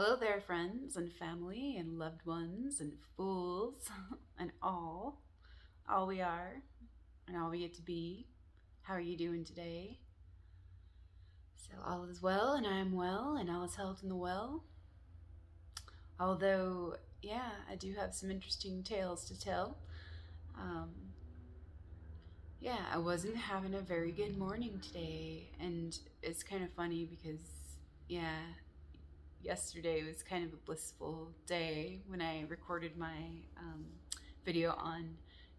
Hello there, friends and family and loved ones and fools and all we are and all we get to be. How are you doing today? So, all is well, and I am well, and all is health in the well. Although, yeah, I do have some interesting tales to tell. Um, yeah, I wasn't having a very good morning today, and it's kind of funny because, yeah, yesterday was kind of a blissful day when I recorded my video on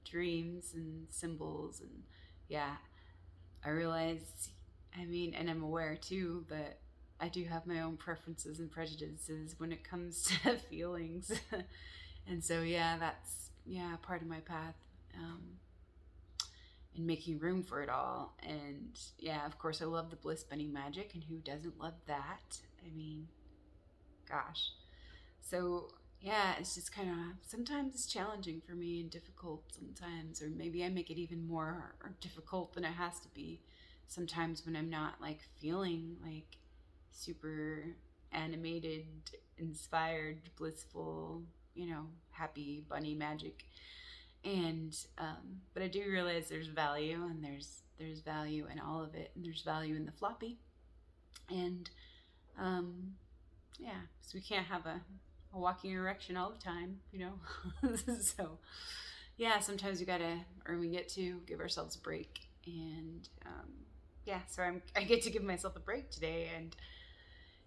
dreams and symbols. And yeah, I realized, and I'm aware too that I do have my own preferences and prejudices when it comes to feelings. And so, yeah, that's, yeah, part of my path. Um, and making room for it all. And yeah, of course, I love the bliss bunny magic, and who doesn't love that? I mean, gosh. So yeah, it's just kind of sometimes it's challenging for me and difficult sometimes, or maybe I make it even more difficult than it has to be. Sometimes when I'm not like feeling like super animated, inspired, blissful, happy bunny magic. And but I do realize there's value, and there's value in all of it, and there's value in the floppy. And um, yeah, so we can't have a walking erection all the time. So yeah, sometimes we gotta, or we get to give ourselves a break. And yeah, so I get to give myself a break today. And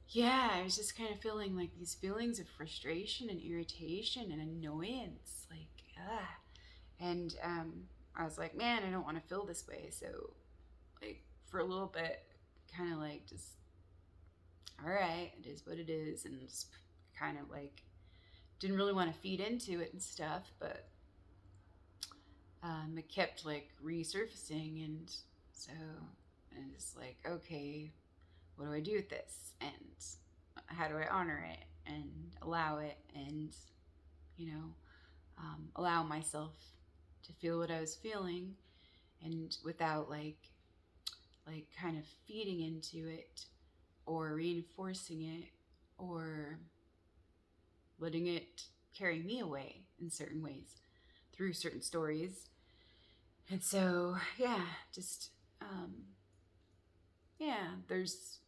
yeah, I was just kind of feeling like these feelings of frustration and irritation and annoyance, like and I was like, man, I don't want to feel this way. So like for a little bit, kind of like just, all right, it is what it is, and just kind of like didn't really want to feed into it and stuff. But it kept like resurfacing. And so I was like, okay, what do I do with this, and how do I honor it and allow it, and you know allow myself to feel what I was feeling, and without like kind of feeding into it or reinforcing it or letting it carry me away in certain ways through certain stories. And so, yeah, just, yeah, there was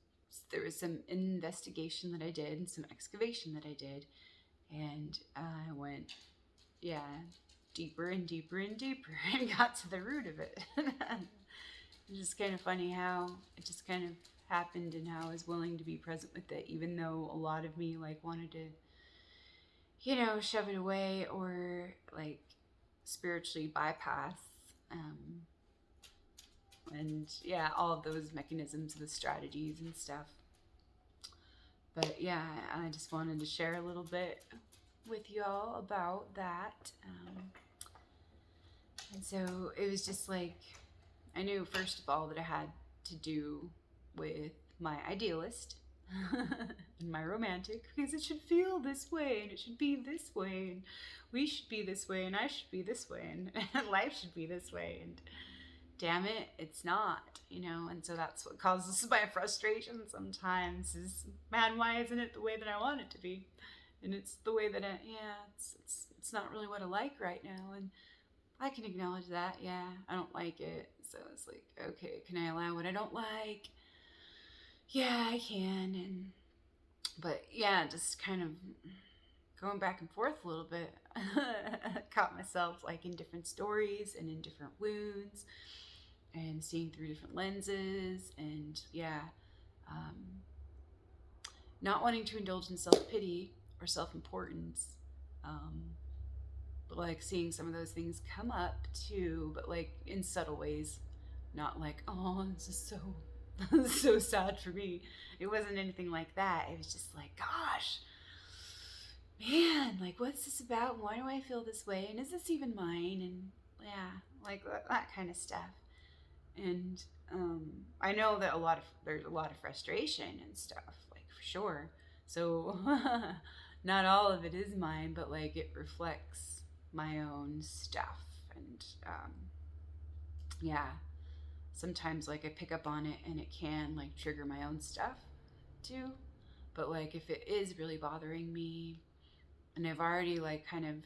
some investigation that I did and some excavation that I did. And I went, yeah, deeper and deeper and deeper and got to the root of it. It's just kind of funny how it just kind of happened, and how I was willing to be present with it, even though a lot of me like wanted to, shove it away or like spiritually bypass. Um, and yeah, all of those mechanisms, the strategies and stuff. But yeah, I just wanted to share a little bit with y'all about that. And so it was just like, I knew first of all that I had to do with my idealist and my romantic, because it should feel this way and it should be this way, and we should be this way, and I should be this way, and life should be this way. And damn it, it's not. And so that's what causes my frustration sometimes is, man, why isn't it the way that I want it to be? And it's the way that it's not really what I like right now. And I can acknowledge that. Yeah, I don't like it. So it's like, okay, can I allow what I don't like? Yeah, I can. And but yeah, just kind of going back and forth a little bit. Caught myself like in different stories and in different wounds, and seeing through different lenses. And yeah, um, not wanting to indulge in self-pity or self-importance. Um, but like seeing some of those things come up too, but like in subtle ways, not like, oh, this is so so sad for me. It wasn't anything like that. It was just like, gosh, man, like what's this about? Why do I feel this way? And is this even mine? And yeah, like that kind of stuff. And I know that there's a lot of frustration and stuff, like for sure. So not all of it is mine, but like it reflects my own stuff. And yeah, sometimes like I pick up on it and it can like trigger my own stuff too. But like if it is really bothering me, and I've already like kind of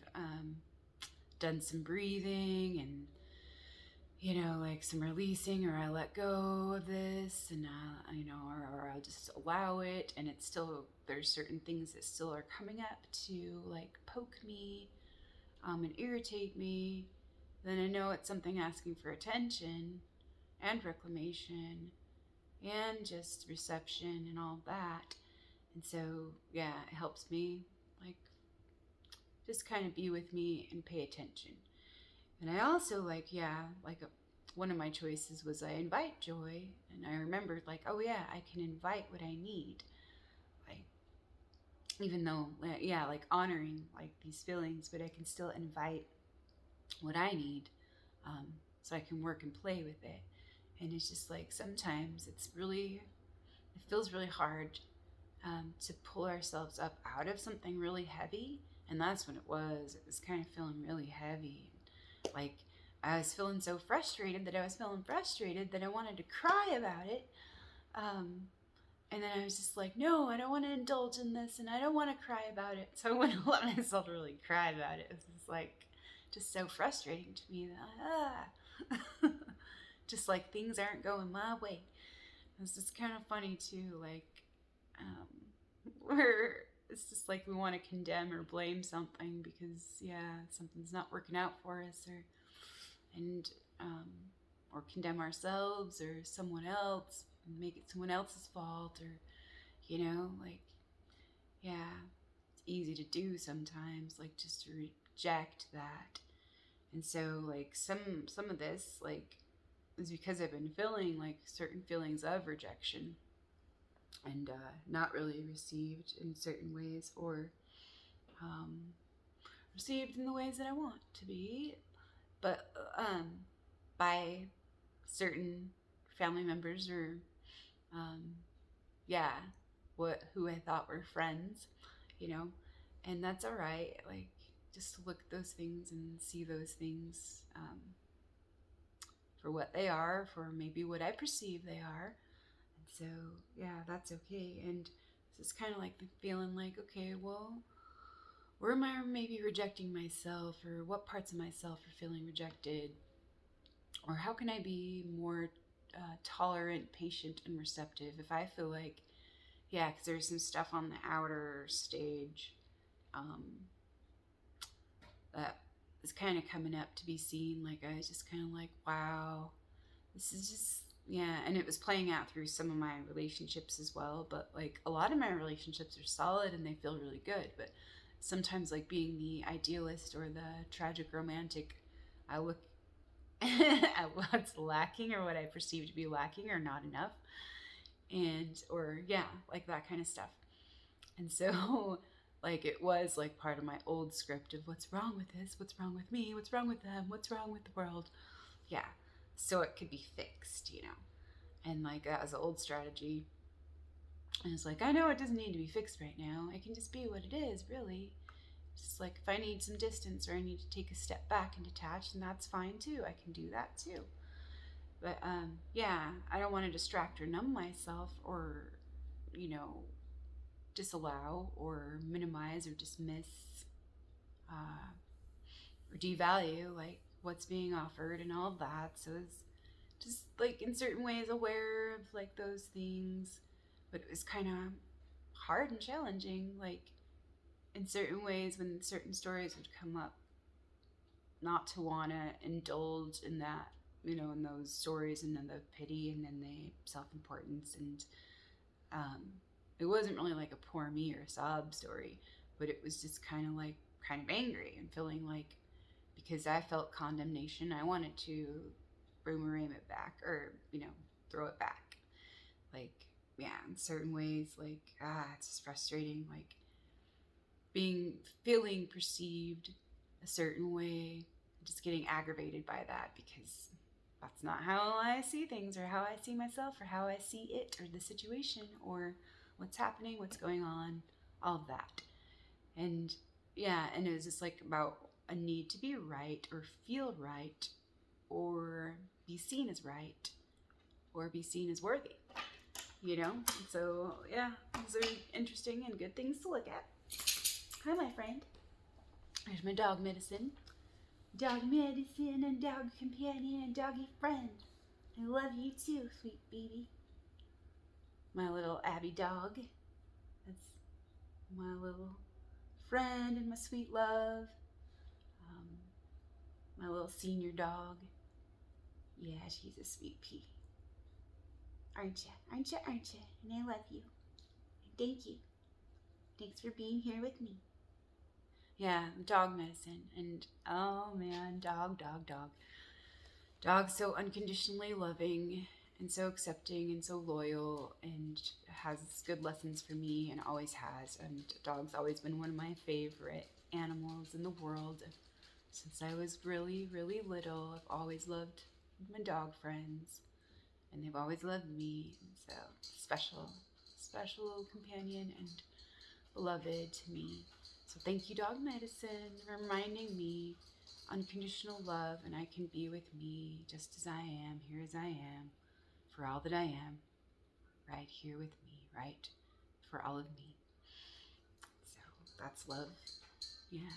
done some breathing and like some releasing, or I let go of this, and or I'll just allow it, and it's still, there's certain things that still are coming up to like poke me and irritate me, then I know it's something asking for attention and reclamation and just reception and all that. And so yeah, it helps me like just kind of be with me and pay attention. And I also one of my choices was I invite joy, and I remembered like, oh yeah, I can invite what I need. Like, even though, yeah, like honoring like these feelings, but I can still invite what I need, so I can work and play with it. And it's just like sometimes it feels really hard to pull ourselves up out of something really heavy. And that's when it was kind of feeling really heavy. Like I was feeling so frustrated that I wanted to cry about it. And then I was just like, no, I don't want to indulge in this, and I don't want to cry about it. So I wouldn't let myself really cry about it. It was just like, just so frustrating to me that, just like things aren't going my way. It's just kind of funny too, like, where it's just like we want to condemn or blame something because, yeah, something's not working out for us, or condemn ourselves or someone else and make it someone else's fault, or, like, yeah, it's easy to do sometimes, like just to reject that. And so like some of this like is because I've been feeling like certain feelings of rejection and not really received in certain ways, or received in the ways that I want to be, but by certain family members, or yeah, who I thought were friends, and that's all right. Like, just to look at those things and see those things for what they are, for maybe what I perceive they are. And so, yeah, that's okay. And it's kind of like the feeling like, okay, well, where am I maybe rejecting myself, or what parts of myself are feeling rejected? Or how can I be more tolerant, patient, and receptive if I feel like, yeah, because there's some stuff on the outer stage that is kind of coming up to be seen. Like, I was just kind of like, wow, this is just, yeah. And it was playing out through some of my relationships as well. But like a lot of my relationships are solid and they feel really good. But sometimes, like, being the idealist or the tragic romantic, I look at what's lacking, or what I perceive to be lacking or not enough, and or yeah, like that kind of stuff. And so like it was like part of my old script of what's wrong with this, what's wrong with me, what's wrong with them, what's wrong with the world. Yeah, so it could be fixed, and like that was an old strategy. And it's like, I know it doesn't need to be fixed right now, it can just be what it is, really. It's like if I need some distance, or I need to take a step back and detach, and that's fine too. I can do that too. But yeah, I don't want to distract or numb myself, or disallow or minimize or dismiss or devalue like what's being offered and all of that. So it's just like in certain ways aware of like those things, but it was kind of hard and challenging, like in certain ways when certain stories would come up, not to want to indulge in that, in those stories, and then the pity, and then the self-importance. And it wasn't really like a poor me or a sob story, but it was just kind of angry and feeling like, because I felt condemnation, I wanted to boomerang it back, or throw it back. Like, yeah, in certain ways, like, it's just frustrating, like feeling perceived a certain way, just getting aggravated by that, because that's not how I see things, or how I see myself, or how I see it, or the situation, or what's happening, what's going on, all of that. And yeah, and it was just like about a need to be right, or feel right, or be seen as right, or be seen as worthy. you know? So, yeah, these are interesting and good things to look at. Hi, my friend. There's my dog medicine. Dog medicine and dog companion and doggy friend. I love you too, sweet baby. My little Abby dog. That's my little friend and my sweet love. Um, my little senior dog. Yeah, she's a sweet pea. Aren't ya? Aren't ya? Aren't ya? And I love you. Thank you. Thanks for being here with me. Yeah, dog medicine. And oh man, dog. Dog's so unconditionally loving and so accepting and so loyal and has good lessons for me and always has. And dog's always been one of my favorite animals in the world. Since I was really, really little, I've always loved my dog friends. And they've always loved me. So special companion and beloved to me. So thank you, dog medicine, for reminding me unconditional love, and I can be with me just as I am, here as I am, for all that I am, right here with me, right for all of me. So that's love. Yeah,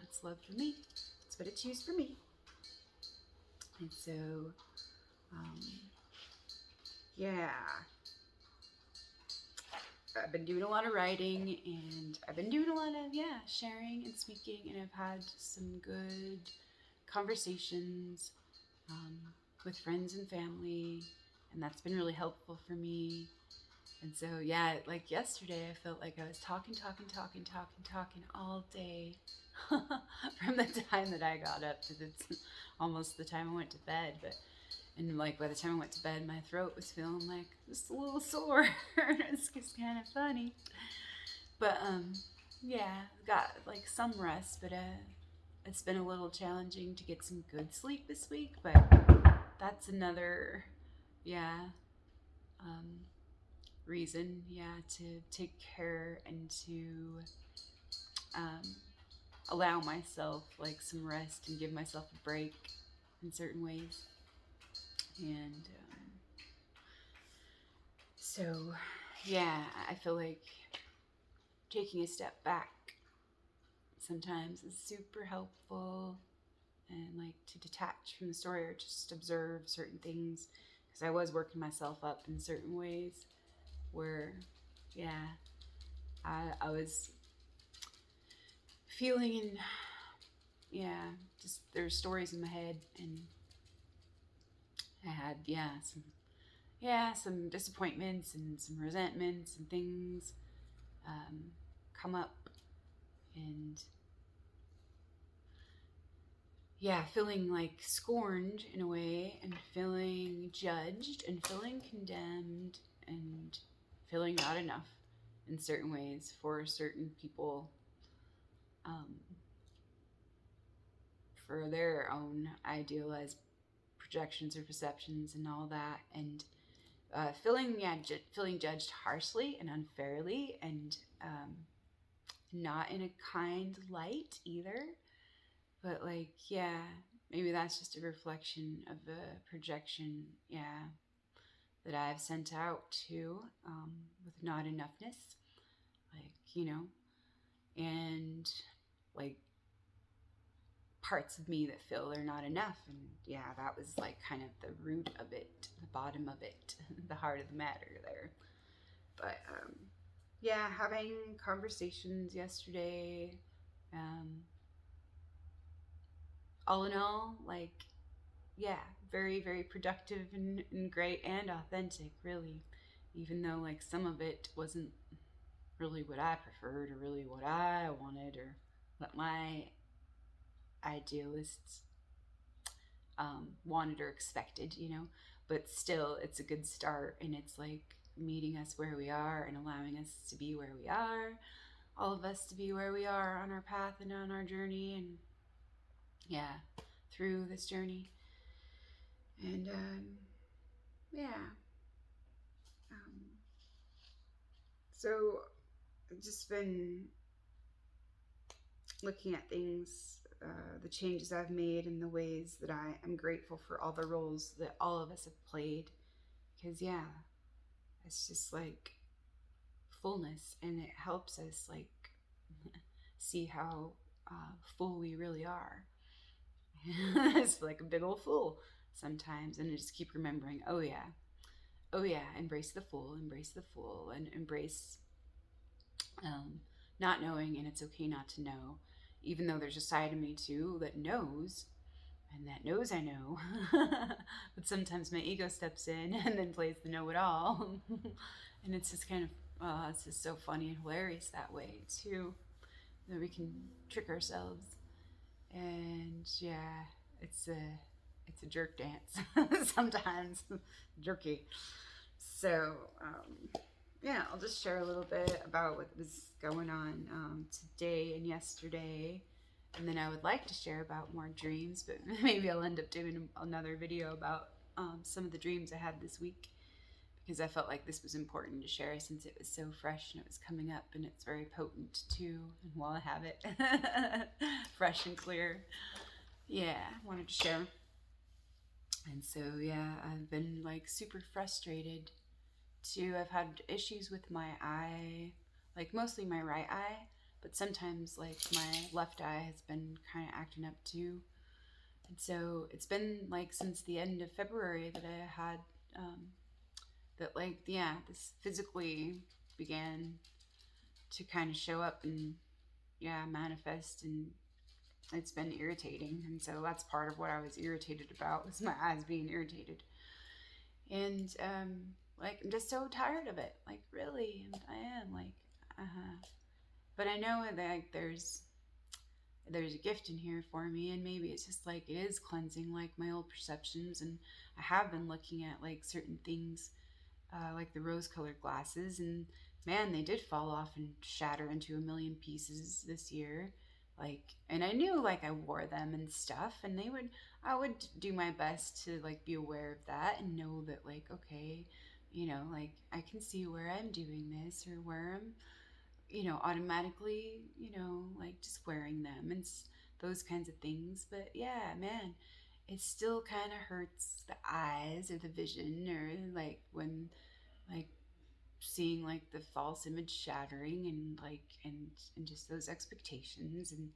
that's love for me. That's what it chooses for me. And so, yeah. I've been doing a lot of writing and I've been doing a lot of, sharing and speaking, and I've had some good conversations with friends and family, and that's been really helpful for me. And so, yeah, like yesterday, I felt like I was talking all day from the time that I got up to almost the time I went to bed. And like by the time I went to bed, my throat was feeling like just a little sore. It's just kind of funny. But yeah, got like some rest, but it's been a little challenging to get some good sleep this week. But that's another, reason, to take care and to allow myself like some rest and give myself a break in certain ways. And so, yeah, I feel like taking a step back sometimes is super helpful, and like to detach from the story or just observe certain things, because I was working myself up in certain ways where, I was feeling and, just there's stories in my head, and I had, some disappointments and some resentments and things come up, and feeling like scorned in a way, and feeling judged, and feeling condemned, and feeling not enough in certain ways for certain people, for their own idealized projections or perceptions and all that, and feeling judged harshly and unfairly, and not in a kind light either. But like, maybe that's just a reflection of the projection, that I've sent out to, with not enoughness, like, and like parts of me that feel they're not enough. And that was like kind of the root of it, the bottom of it, the heart of the matter there. But having conversations yesterday, all in all, like, very, very productive and great and authentic, really. Even though, like, some of it wasn't really what I preferred or really what I wanted or what my idealists wanted or expected, But still, it's a good start, and it's like meeting us where we are and allowing us to be where we are, all of us to be where we are on our path and on our journey, and through this journey. And so I've just been looking at things, the changes I've made, and the ways that I am grateful for all the roles that all of us have played. Because It's just like fullness, and it helps us like see how full we really are. It's like a big old fool sometimes, and I just keep remembering, oh yeah, embrace the full, and embrace um, not knowing, and it's okay not to know, even though there's a side of me too that knows, and that knows I know. But sometimes my ego steps in and then plays the know-it-all. And it's just kind of it's just so funny and hilarious that way too, that we can trick ourselves. And yeah, it's a jerk dance sometimes, jerky. So yeah, I'll just share a little bit about what was going on today and yesterday, and then I would like to share about more dreams, but maybe I'll end up doing another video about some of the dreams I had this week, because I felt like this was important to share since it was so fresh and it was coming up, and it's very potent too. And while I have it fresh and clear, yeah, I wanted to share. And so yeah, I've been like super frustrated too. I've had issues with my eye, like mostly my right eye, but sometimes like my left eye has been kind of acting up too. And so it's been like since the end of February that I had that, like, yeah, this physically began to kind of show up and yeah, manifest, and it's been irritating. And so that's part of what I was irritated about, was my eyes being irritated. And like, I'm just so tired of it, like, really. And I am like, but I know that like there's a gift in here for me, and maybe it's just like it is cleansing like my old perceptions. And I have been looking at like certain things, like the rose colored glasses, and man, they did fall off and shatter into a million pieces this year. Like, and I knew like I wore them and stuff, and I would do my best to like be aware of that and know that, like, okay, like I can see where I'm doing this, or where I'm, automatically, like just wearing them and those kinds of things. But yeah, man, it still kind of hurts the eyes or the vision, or like when, like, seeing like the false image shattering, and like, and just those expectations, and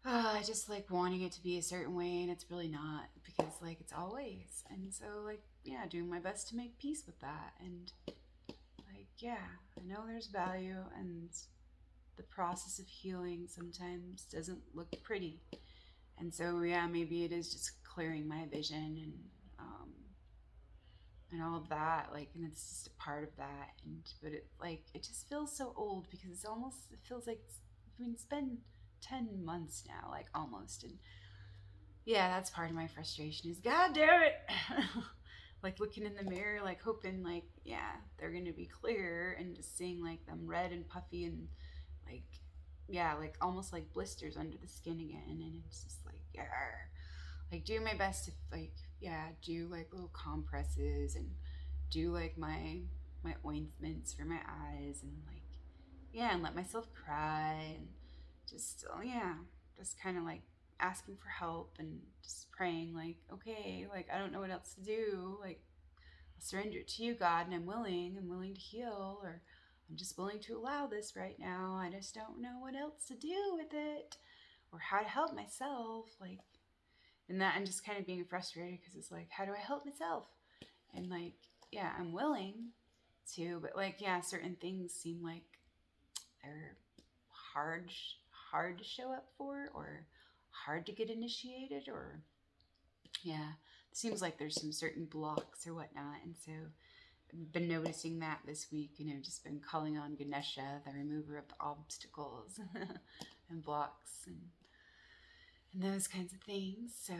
I just like wanting it to be a certain way, and it's really not, because like it's always. And so like, yeah, doing my best to make peace with that. And like, yeah, I know there's value, and the process of healing sometimes doesn't look pretty. And so yeah, maybe it is just clearing my vision, um, and all of that, like, and it's just a part of that. And but it, like, it just feels so old, because it feels like it's been 10 months now, like, almost. And yeah, that's part of my frustration, is god damn it. Like looking in the mirror, like hoping, like, yeah, they're gonna be clear, and just seeing like them red and puffy, and like, yeah, like almost like blisters under the skin again. And it's just like, yeah, like do my best to, like, yeah, do like little compresses, and do like my ointments for my eyes, and like, yeah, and let myself cry, and just, oh yeah, just kind of like asking for help, and just praying, like, okay, like I don't know what else to do, like I'll surrender it to you, God, and I'm willing to heal, or I'm just willing to allow this right now. I just don't know what else to do with it, or how to help myself, like. And that I'm just kind of being frustrated, because it's like, how do I help myself? And like, yeah, I'm willing to, but like, yeah, certain things seem like they're hard hard to show up for, or hard to get initiated, or yeah, it seems like there's some certain blocks or whatnot. And so I've been noticing that this week, and I've just been calling on Ganesha, the remover of the obstacles and blocks, and those kinds of things. So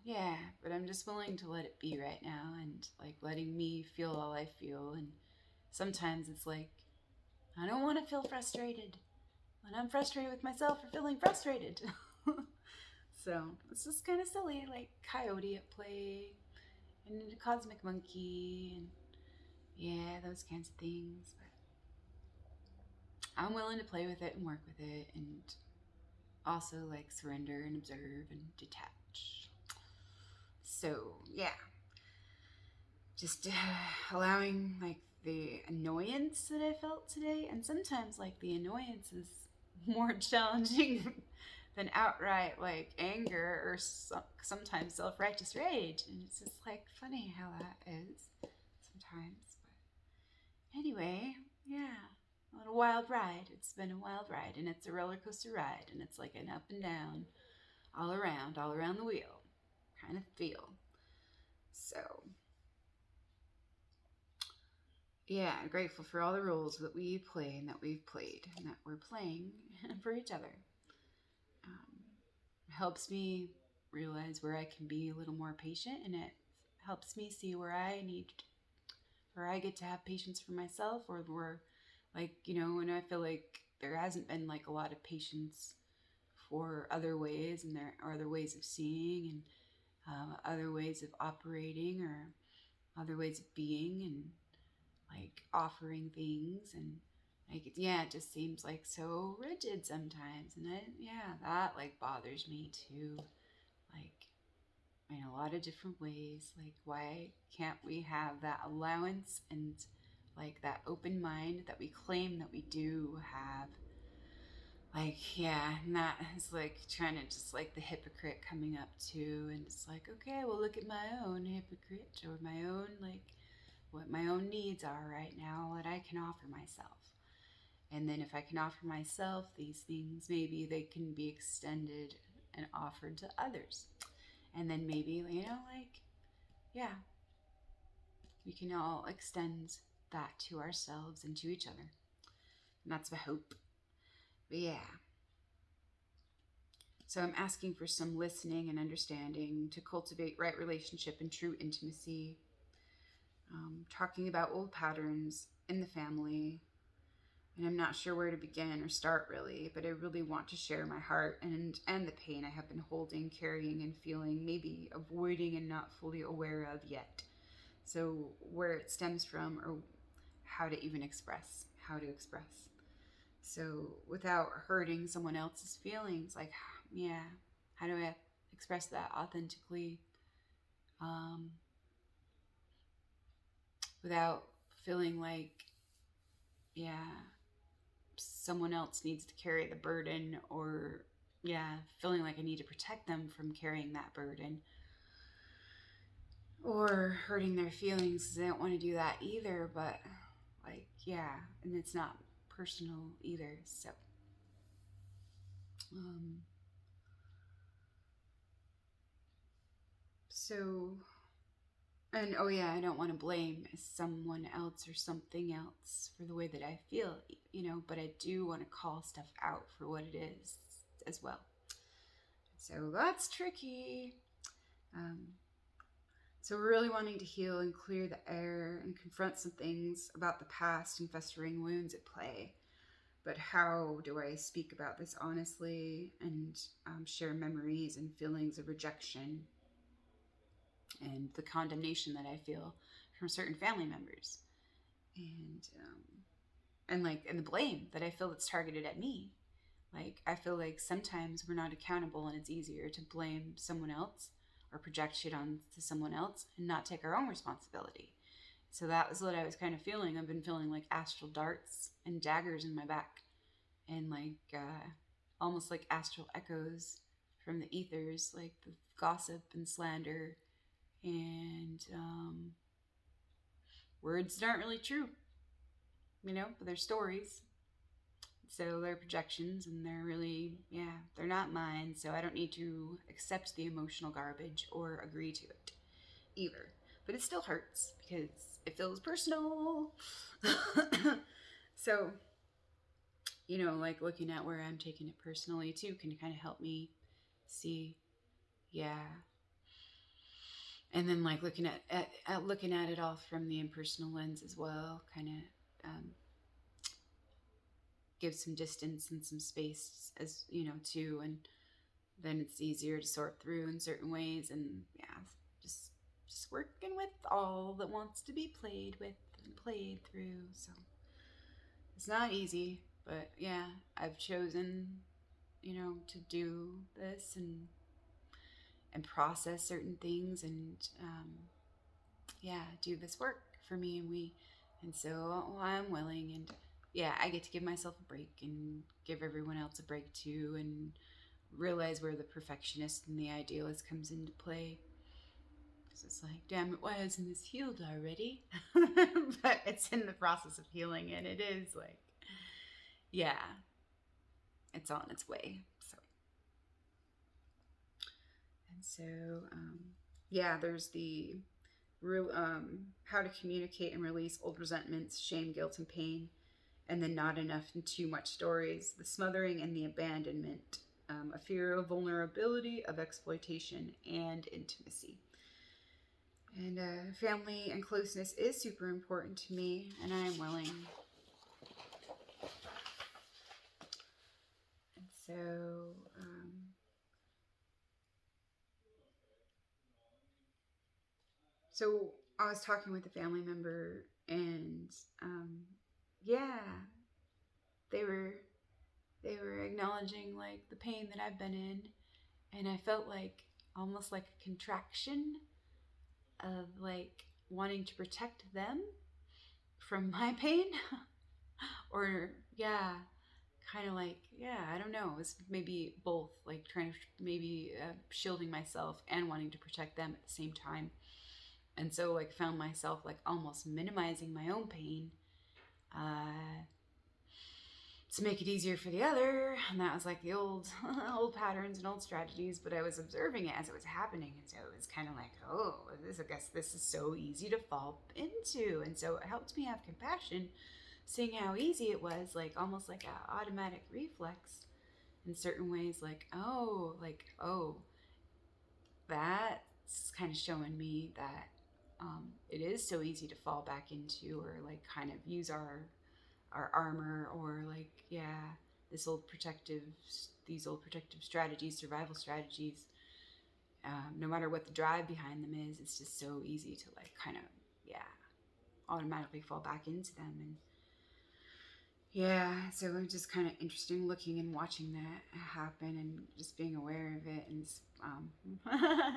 yeah, but I'm just willing to let it be right now, and like letting me feel all I feel. And sometimes it's like, I don't want to feel frustrated, and I'm frustrated with myself for feeling frustrated. So it's just kind of silly, like coyote at play, and a cosmic monkey, and yeah, those kinds of things. But I'm willing to play with it and work with it, and also like surrender and observe and detach. So yeah, just allowing like the annoyance that I felt today. And sometimes like the annoyance is more challenging than outright like anger or sometimes self-righteous rage. And it's just like funny how that is sometimes. But anyway, yeah, a little wild ride. It's been a wild ride, and it's a roller coaster ride, and it's like an up and down, all around the wheel kind of feel. So yeah, grateful for all the roles that we play and that we've played and that we're playing for each other. Um, Helps me realize where I can be a little more patient, and it helps me see where I get to have patience for myself, or where, like, when I feel like there hasn't been like a lot of patience for other ways, and there are other ways of seeing, and other ways of operating, or other ways of being, and like offering things, and like, yeah, it just seems like so rigid sometimes, and that like bothers me too, like in a lot of different ways. Like, why can't we have that allowance and like that open mind that we claim that we do have? Like, yeah, and that is like trying to just like the hypocrite coming up too, and it's like, okay, well, look at my own hypocrite, or my own, like, what my own needs are right now that I can offer myself. And then if I can offer myself these things, maybe they can be extended and offered to others. And then maybe, like, yeah, we can all extend that to ourselves and to each other. And that's the hope. But yeah. So I'm asking for some listening and understanding to cultivate right relationship and true intimacy. Talking about old patterns in the family. And I'm not sure where to begin or start really, but I really want to share my heart and the pain I have been holding, carrying, and feeling, maybe avoiding and not fully aware of yet. So where it stems from, or how to even express, how to express. So without hurting someone else's feelings, like, yeah, how do I express that authentically, without feeling like, yeah, someone else needs to carry the burden, or yeah, feeling like I need to protect them from carrying that burden, or hurting their feelings because I don't want to do that either. But like, yeah, and it's not personal either. Um, so, and oh yeah, I don't want to blame someone else or something else for the way that I feel, but I do want to call stuff out for what it is as well. So that's tricky. Um, so we're really wanting to heal and clear the air and confront some things about the past and festering wounds at play. But how do I speak about this honestly and share memories and feelings of rejection and the condemnation that I feel from certain family members, and the blame that I feel that's targeted at me? Like, I feel like sometimes we're not accountable, and it's easier to blame someone else or project shit onto someone else and not take our own responsibility. So that was what I was kind of feeling. I've been feeling like astral darts and daggers in my back, and like almost like astral echoes from the ethers, like the gossip and slander, and words that aren't really true, but they're stories. So they're projections, and they're really, yeah, they're not mine. So I don't need to accept the emotional garbage or agree to it either. But it still hurts because it feels personal. So, like looking at where I'm taking it personally too can kind of help me see, yeah. And then like looking at it all from the impersonal lens as well, kind of give some distance and some space, as too, and then it's easier to sort through in certain ways. And yeah, just working with all that wants to be played with and played through. So it's not easy, but yeah, I've chosen to do this and process certain things, and do this work for me, and so I'm willing, and yeah, I get to give myself a break and give everyone else a break too, and realize where the perfectionist and the idealist comes into play. So it's like, damn it, why isn't this healed already? But it's in the process of healing, and it is like, yeah, it's on its way. So, and so, there's the real how to communicate and release old resentments, shame, guilt, and pain, and then not enough and too much stories, the smothering and the abandonment, a fear of vulnerability, of exploitation, and intimacy. And family and closeness is super important to me, and I am willing. And so I was talking with a family member, and yeah, they were acknowledging like the pain that I've been in, and I felt like almost like a contraction of like wanting to protect them from my pain. Or yeah, kind of like, yeah, I don't know, it was maybe both, like trying to maybe shielding myself and wanting to protect them at the same time. And so like found myself like almost minimizing my own pain uh, to make it easier for the other. And that was like the old old patterns and old strategies, but I was observing it as it was happening, and so it was kind of like, oh, I guess this is so easy to fall into. And so it helped me have compassion, seeing how easy it was, like almost like an automatic reflex in certain ways, like oh, that's kind of showing me that it is so easy to fall back into, or like kind of use our armor, or like, yeah, these old protective strategies, survival strategies. No matter what the drive behind them is, it's just so easy to like kind of, yeah, automatically fall back into them. And yeah, so it was just kind of interesting looking and watching that happen, and just being aware of it, and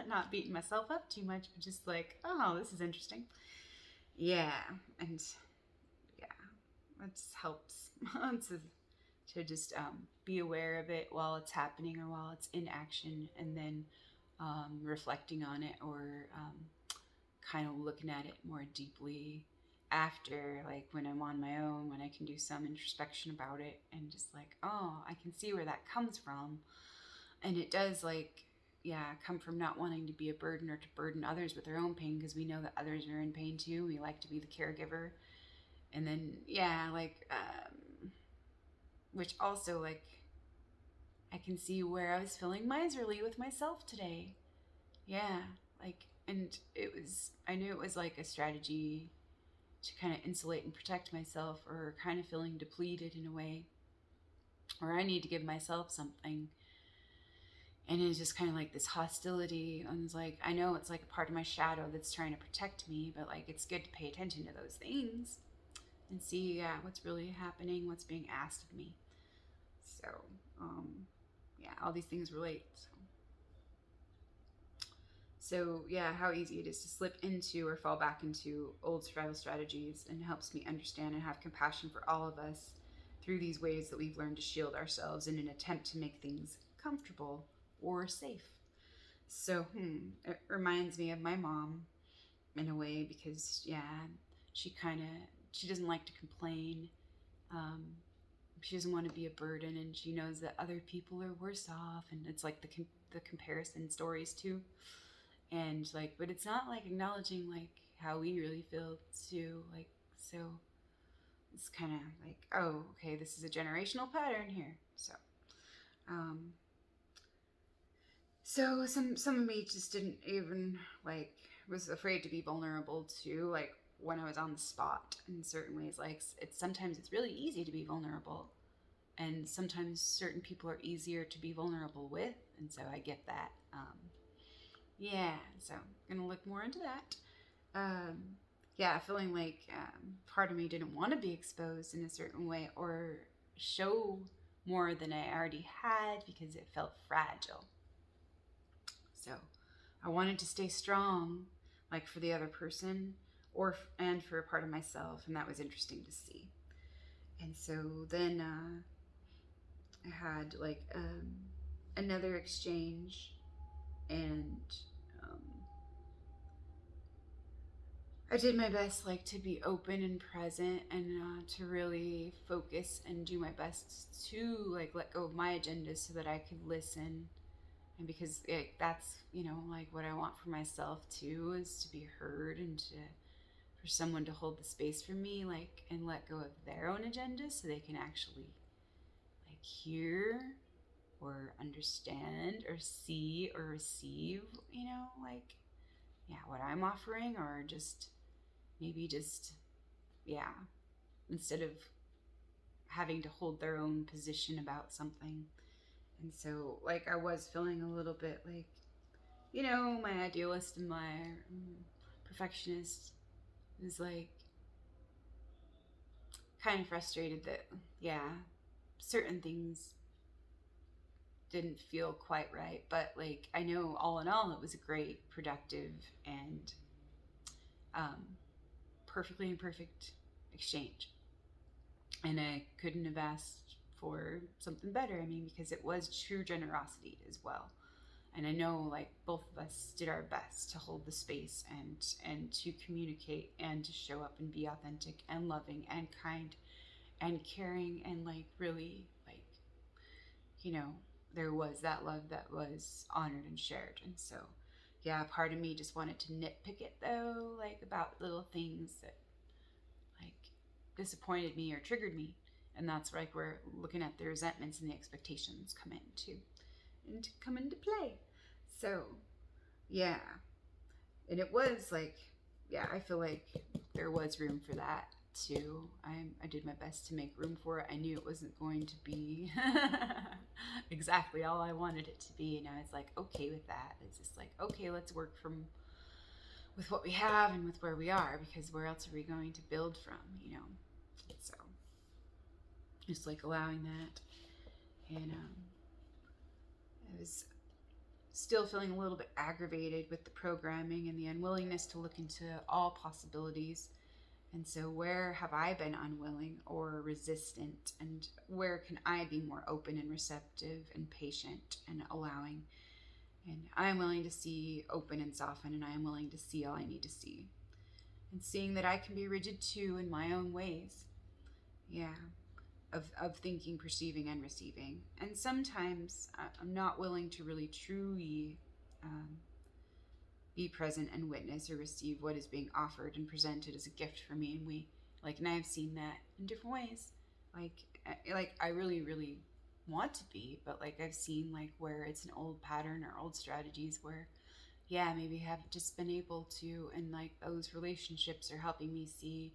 not beating myself up too much, but just like, oh, this is interesting. Yeah, and yeah, it just helps to just be aware of it while it's happening, or while it's in action, and then reflecting on it, or kind of looking at it more deeply after, like when I'm on my own, when I can do some introspection about it, and just like, oh, I can see where that comes from. And it does, like, yeah, come from not wanting to be a burden or to burden others with their own pain, because we know that others are in pain too. We like to be the caregiver. And then, yeah, like, which also, like, I can see where I was feeling miserly with myself today. Yeah, like, and I knew it was like a strategy to kind of insulate and protect myself, or kind of feeling depleted in a way, or I need to give myself something. And it's just kind of like this hostility. And it's like, I know it's like a part of my shadow that's trying to protect me, but like, it's good to pay attention to those things and see, yeah, what's really happening, what's being asked of me. So, yeah, all these things relate. So yeah, how easy it is to slip into or fall back into old survival strategies, and helps me understand and have compassion for all of us through these ways that we've learned to shield ourselves in an attempt to make things comfortable or safe. So it reminds me of my mom in a way, because yeah, she doesn't like to complain. Um, she doesn't want to be a burden, and she knows that other people are worse off, and it's like the comparison stories too. And like, but it's not like acknowledging like how we really feel too, like, so it's kind of like, oh, okay, this is a generational pattern here. So some of me just didn't even, like, was afraid to be vulnerable too, like when I was on the spot in certain ways. Like, sometimes it's really easy to be vulnerable, and sometimes certain people are easier to be vulnerable with, and so I get that. Yeah, so I'm gonna look more into that. Yeah, feeling like part of me didn't want to be exposed in a certain way, or show more than I already had, because it felt fragile. So I wanted to stay strong, like for the other person, and for a part of myself, and that was interesting to see. And so then I had like another exchange, and um, I did my best, like, to be open and present, and to really focus and do my best to like let go of my agenda so that I could listen. And because that's, like what I want for myself too, is to be heard, and for someone to hold the space for me, like, and let go of their own agenda so they can actually like hear or understand or see or receive, like, yeah, what I'm offering, or just maybe just, yeah, instead of having to hold their own position about something. And so, like, I was feeling a little bit like, my idealist and my perfectionist is like kind of frustrated that, yeah, certain things didn't feel quite right. But, like, I know all in all, it was a great, productive, and perfectly imperfect exchange. And I couldn't have asked for something better. I mean, because it was true generosity as well. And I know, like, both of us did our best to hold the space, and to communicate, and to show up and be authentic and loving and kind and caring, and like really, like, there was that love that was honored and shared. And so, yeah, part of me just wanted to nitpick it though, like about little things that like disappointed me or triggered me. And that's like where looking at the resentments and the expectations come into play. So, yeah. And it was like, yeah, I feel like there was room for that too. I did my best to make room for it. I knew it wasn't going to be exactly all I wanted it to be, and I was like, okay with that. It's just like, okay, let's work with what we have and with where we are, because where else are we going to build from, So just like allowing that. And I was still feeling a little bit aggravated with the programming and the unwillingness to look into all possibilities. And so where have I been unwilling or resistant, and where can I be more open and receptive and patient and allowing? And I am willing to see, open and soften, and I am willing to see all I need to see. And seeing that I can be rigid too in my own ways. Yeah. Of thinking, perceiving, and receiving. And sometimes I'm not willing to really truly be present and witness or receive what is being offered and presented as a gift for me. And I've seen that in different ways. Like I really, really want to be, but like I've seen like where it's an old pattern or old strategies where, yeah, maybe I haven't just been able to, and like those relationships are helping me see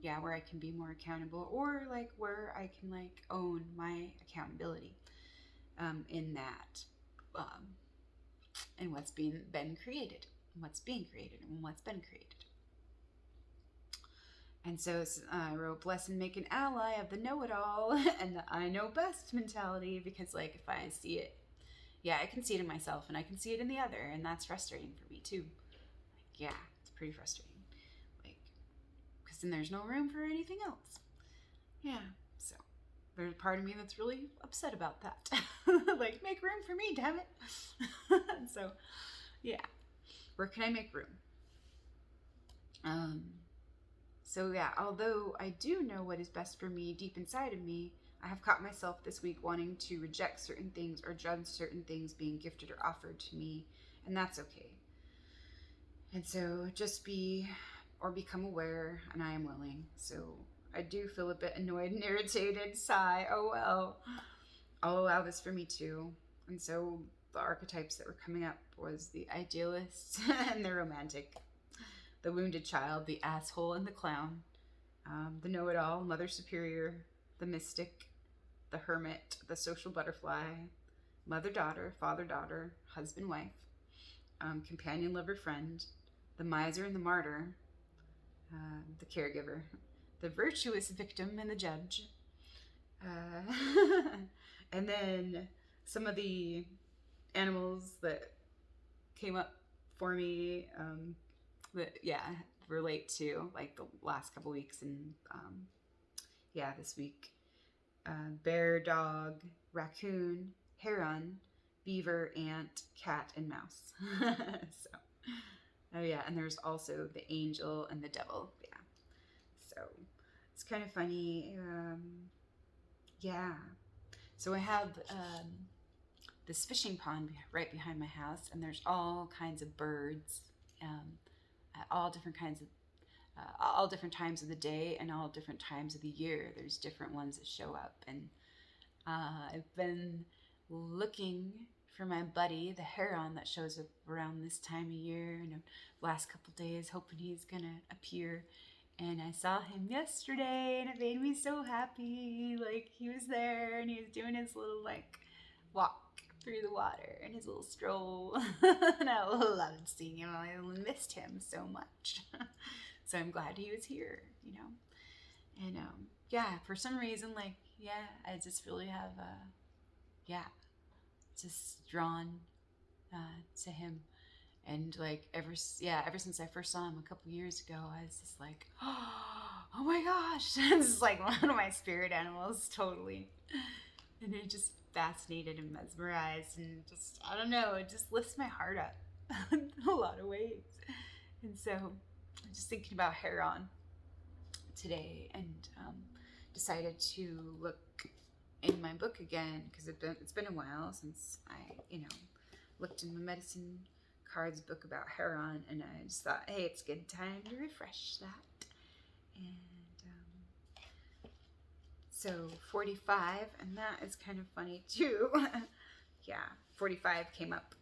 yeah, where I can be more accountable, or like where I can like own my accountability in that, and what's been created, and what's being created, and what's been created. And so I wrote, bless and make an ally of the know-it-all and the I know best mentality, because like if I see it, yeah, I can see it in myself and I can see it in the other, and that's frustrating for me too. Like, yeah, it's pretty frustrating. Because then there's no room for anything else. Yeah, so there's a part of me that's really upset about that. Like, make room for me, damn it. So, yeah, where can I make room? So yeah, although I do know what is best for me deep inside of me, I have caught myself this week wanting to reject certain things or judge certain things being gifted or offered to me, and that's okay. And so just become aware, and I am willing. So I do feel a bit annoyed and irritated. Sigh. Oh well. I'll allow this for me too. And so the archetypes that were coming up was the idealist and the romantic, the wounded child, the asshole and the clown, the know-it-all, mother superior, the mystic, the hermit, the social butterfly, mother-daughter, father-daughter, husband-wife, companion, lover, friend, the miser and the martyr, the caregiver, the virtuous victim and the judge. And then some of the animals that came up for me. That relate to like the last couple weeks, and this week. Bear, dog, raccoon, heron, beaver, ant, cat, and mouse. So, oh yeah, and there's also the angel and the devil. Yeah, so it's kind of funny. Yeah, so I have this fishing pond right behind my house, and there's all kinds of birds, at all different kinds of all different times of the day and all different times of the year. There's different ones that show up, and I've been looking for my buddy, the heron, that shows up around this time of year, and the last couple days, hoping he's gonna appear. And I saw him yesterday, and it made me so happy. Like, he was there, and he was doing his little like walk through the water and his little stroll. And I loved seeing him. I missed him so much. So I'm glad he was here, And for some reason, I just really have just drawn to him. And ever since I first saw him a couple years ago, I was just like, oh my gosh. It's like one of my spirit animals, totally. And it just fascinated and mesmerized, and just, I don't know, it just lifts my heart up in a lot of ways. And so I'm just thinking about Heron today, and decided to look in my book again, because it's been a while since I looked in the medicine cards book about Heron, and I just thought, hey, it's a good time to refresh that. And so 45, and that is kind of funny too. 45 came up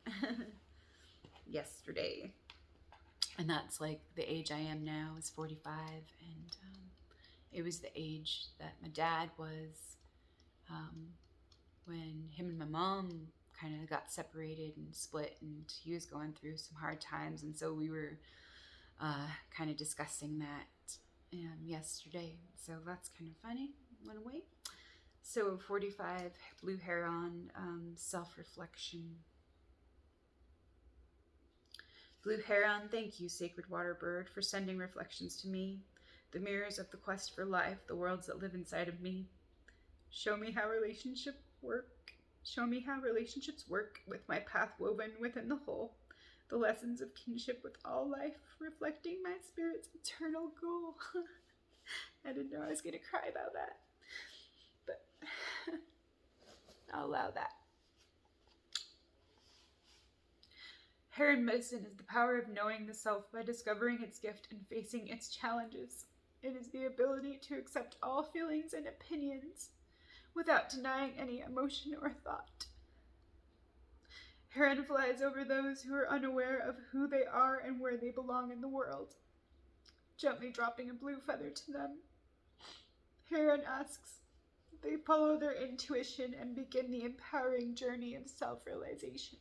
yesterday, and that's like the age I am now is 45, and it was the age that my dad was when him and my mom kind of got separated and split, and he was going through some hard times, and so we were kind of discussing that yesterday. So that's kind of funny. Went away. So 45, Blue Heron, self-reflection. Blue Heron, thank you, sacred water bird, for sending reflections to me, the mirrors of the quest for life, the worlds that live inside of me. Show me how relationships work with my path woven within the whole, the lessons of kinship with all life, reflecting my spirit's eternal goal. I didn't know I was going to cry about that, but I'll allow that. Heron Medicine is the power of knowing the self by discovering its gift and facing its challenges. It is the ability to accept all feelings and opinions without denying any emotion or thought. Heron flies over those who are unaware of who they are and where they belong in the world, gently dropping a blue feather to them. Heron asks that they follow their intuition and begin the empowering journey of self-realization.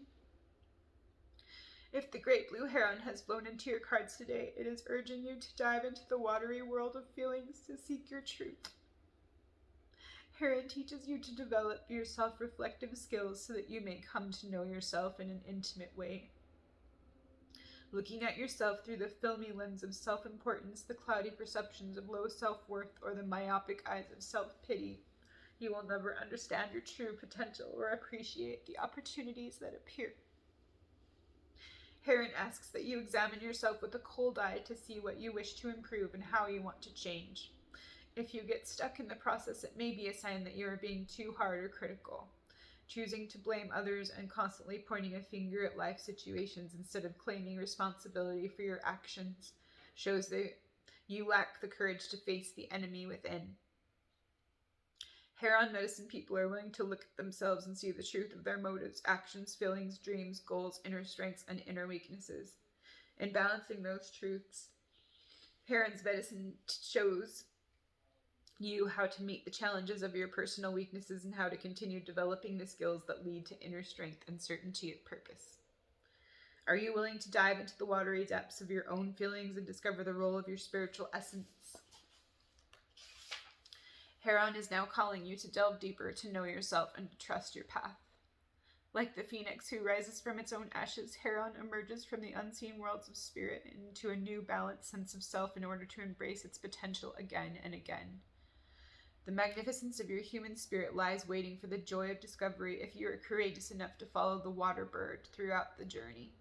If the great blue heron has flown into your cards today, it is urging you to dive into the watery world of feelings to seek your truth. Heron teaches you to develop your self-reflective skills so that you may come to know yourself in an intimate way. Looking at yourself through the filmy lens of self-importance, the cloudy perceptions of low self-worth, or the myopic eyes of self-pity, you will never understand your true potential or appreciate the opportunities that appear. Heron asks that you examine yourself with a cold eye to see what you wish to improve and how you want to change. If you get stuck in the process, it may be a sign that you are being too hard or critical. Choosing to blame others and constantly pointing a finger at life situations instead of claiming responsibility for your actions shows that you lack the courage to face the enemy within. Heron Medicine people are willing to look at themselves and see the truth of their motives, actions, feelings, dreams, goals, inner strengths, and inner weaknesses. In balancing those truths, Heron's Medicine shows you how to meet the challenges of your personal weaknesses and how to continue developing the skills that lead to inner strength and certainty of purpose. Are you willing to dive into the watery depths of your own feelings and discover the role of your spiritual essence? Heron is now calling you to delve deeper, to know yourself, and to trust your path. Like the phoenix who rises from its own ashes, Heron emerges from the unseen worlds of spirit into a new balanced sense of self in order to embrace its potential again and again. The magnificence of your human spirit lies waiting for the joy of discovery if you are courageous enough to follow the water bird throughout the journey.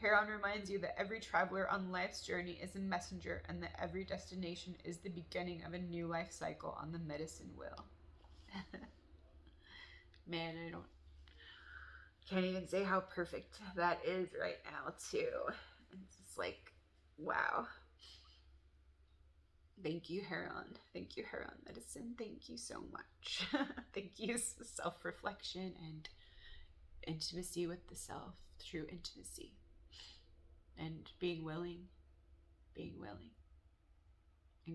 Heron reminds you that every traveler on life's journey is a messenger and that every destination is the beginning of a new life cycle on the medicine wheel. Man, can't even say how perfect that is right now, too. It's just like, wow. Thank you, Heron. Thank you, Heron Medicine. Thank you so much. Thank you, self-reflection and intimacy with the self, true intimacy. And being willing, and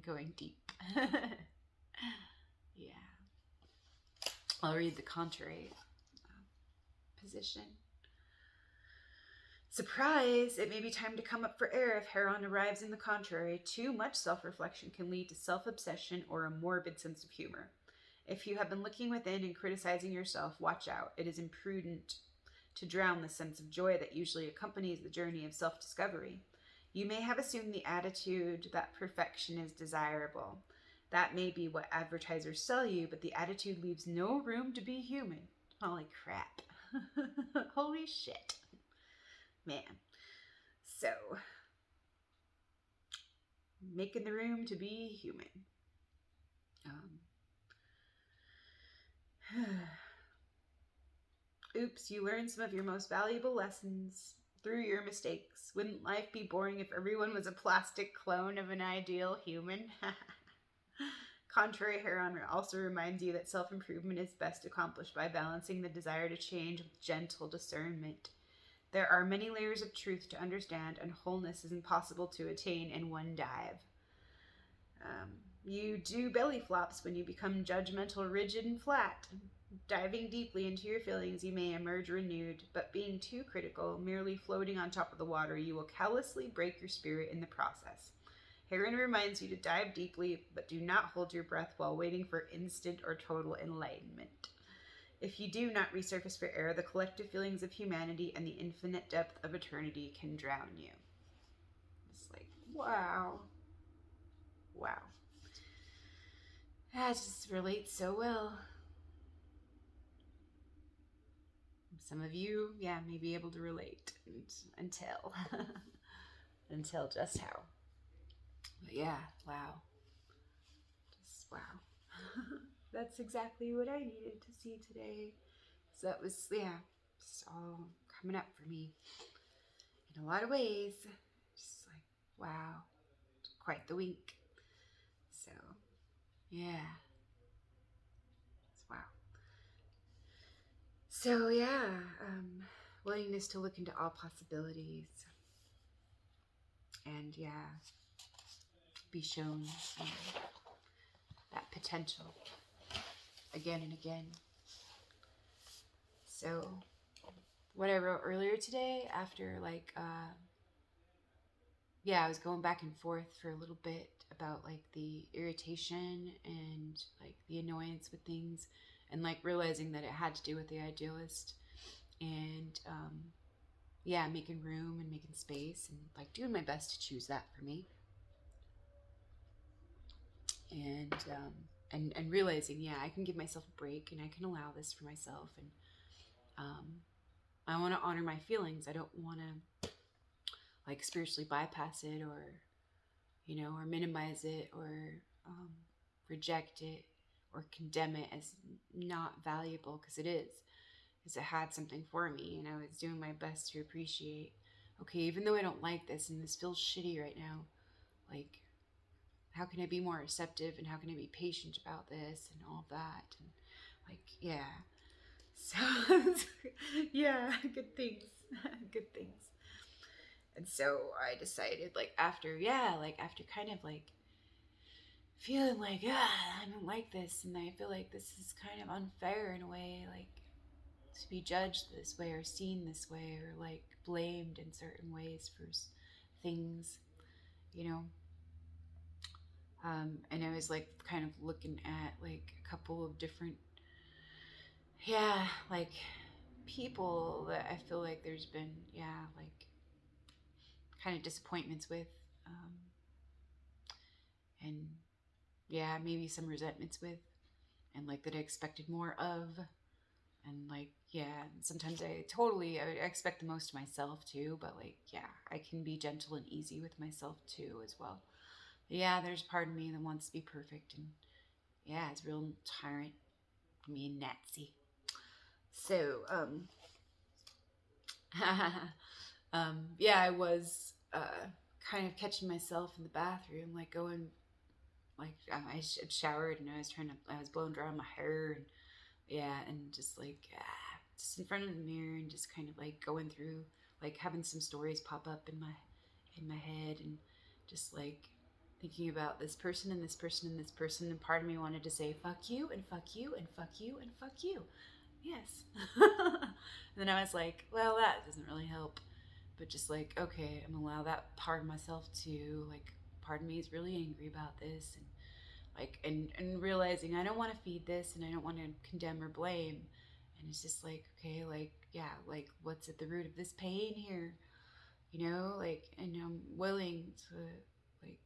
going deep. Yeah. I'll read the contrary position. Surprise! It may be time to come up for air if Heron arrives in the contrary. Too much self-reflection can lead to self-obsession or a morbid sense of humor. If you have been looking within and criticizing yourself, watch out. It is imprudent to drown the sense of joy that usually accompanies the journey of self-discovery. You may have assumed the attitude that perfection is desirable. That may be what advertisers sell you, but the attitude leaves no room to be human. Holy crap. Holy shit. Man. So, making the room to be human. Oops, you learned some of your most valuable lessons through your mistakes. Wouldn't life be boring if everyone was a plastic clone of an ideal human? Contrary Heron also reminds you that self-improvement is best accomplished by balancing the desire to change with gentle discernment. There are many layers of truth to understand, and wholeness is impossible to attain in one dive. You do belly flops when you become judgmental, rigid, and flat. Diving deeply into your feelings, you may emerge renewed, but being too critical, merely floating on top of the water, you will callously break your spirit in the process. Heron reminds you to dive deeply, but do not hold your breath while waiting for instant or total enlightenment. If you do not resurface for air, the collective feelings of humanity and the infinite depth of eternity can drown you. It's like, wow. Wow. That just relates so well. Some of you, may be able to relate until just how. But yeah, wow. Just wow. That's exactly what I needed to see today. So that was, just all coming up for me in a lot of ways. Just like, wow, quite the week. So, yeah. Wow. So, willingness to look into all possibilities. And, be shown that potential again and again. So, what I wrote earlier today after I was going back and forth for a little bit about the irritation and the annoyance with things and realizing that it had to do with the idealist and making room and making space and doing my best to choose that for me. And realizing, I can give myself a break and I can allow this for myself. And I want to honor my feelings. I don't want to spiritually bypass it or minimize it or reject it or condemn it as not valuable, because it is. Because it had something for me and I was doing my best to appreciate, okay, even though I don't like this and this feels shitty right now, how can I be more receptive and how can I be patient about this and all that? And so good things. Good things. And so I decided after kind of feeling I don't like this and I feel like this is kind of unfair in a way, to be judged this way or seen this way or blamed in certain ways for things, and I was kind of looking at a couple of different people that I feel like there's been, yeah, like kind of disappointments with, um, and yeah, maybe some resentments with, and like that I expected more of, and like yeah, sometimes I expect the most of myself too, but like yeah, I can be gentle and easy with myself too as well. Yeah, there's part of me that wants to be perfect, and yeah, it's real tyrant, mean Nazi. So yeah, I was kind of catching myself in the bathroom, like going, like I showered and I was blowing dry my hair, and yeah, and just like just in front of the mirror and just kind of like going through, like having some stories pop up in my head, and just like thinking about this person and this person and this person, and part of me wanted to say fuck you and fuck you and fuck you and fuck you. Yes. And then I was like, well, that doesn't really help. But just like, okay, I'm gonna allow that part of myself to, like, part of me is really angry about this, and like, and realizing I don't want to feed this, and I don't want to condemn or blame. And it's just like, okay, like, yeah, like, what's at the root of this pain here? You know, like, and I'm willing to, like,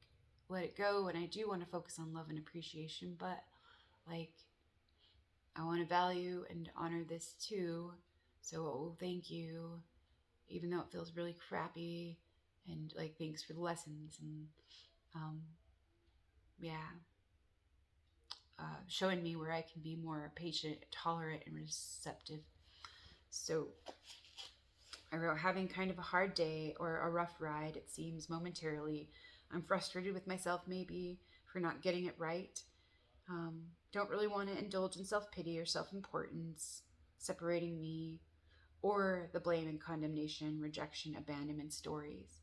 let it go. And I do want to focus on love and appreciation, but like, I want to value and honor this too. So, oh, thank you, even though it feels really crappy. And like, thanks for the lessons. And um, yeah, showing me where I can be more patient, tolerant, and receptive. So I wrote, having kind of a hard day or a rough ride, it seems momentarily. I'm frustrated with myself maybe for not getting it right. Don't really want to indulge in self pity or self importance, separating me, or the blame and condemnation, rejection, abandonment stories.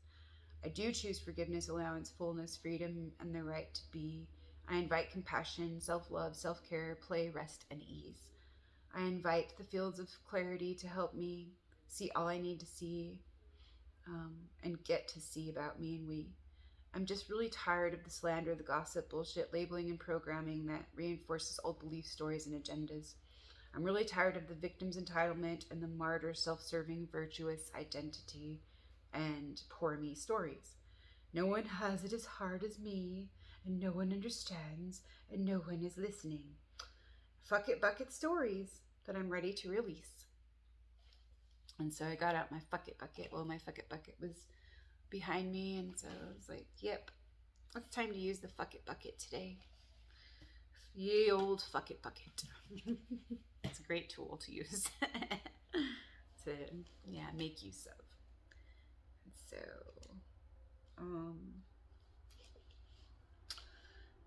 I do choose forgiveness, allowance, fullness, freedom, and the right to be. I invite compassion, self love, self care, play, rest, and ease. I invite the fields of clarity to help me see all I need to see, and get to see about me and we. I'm just really tired of the slander, the gossip, bullshit, labeling, and programming that reinforces old belief stories and agendas. I'm really tired of the victim's entitlement and the martyr self serving virtuous identity and poor me stories. No one has it as hard as me, and no one understands, and no one is listening. Fuck it bucket stories that I'm ready to release. And so I got out my fuck it bucket. Well, my fuck it bucket was behind me, and so I was like, yep, it's time to use the fuck it bucket today. Ye old fuck it bucket. It's a great tool to use to, yeah, make use of. So, um,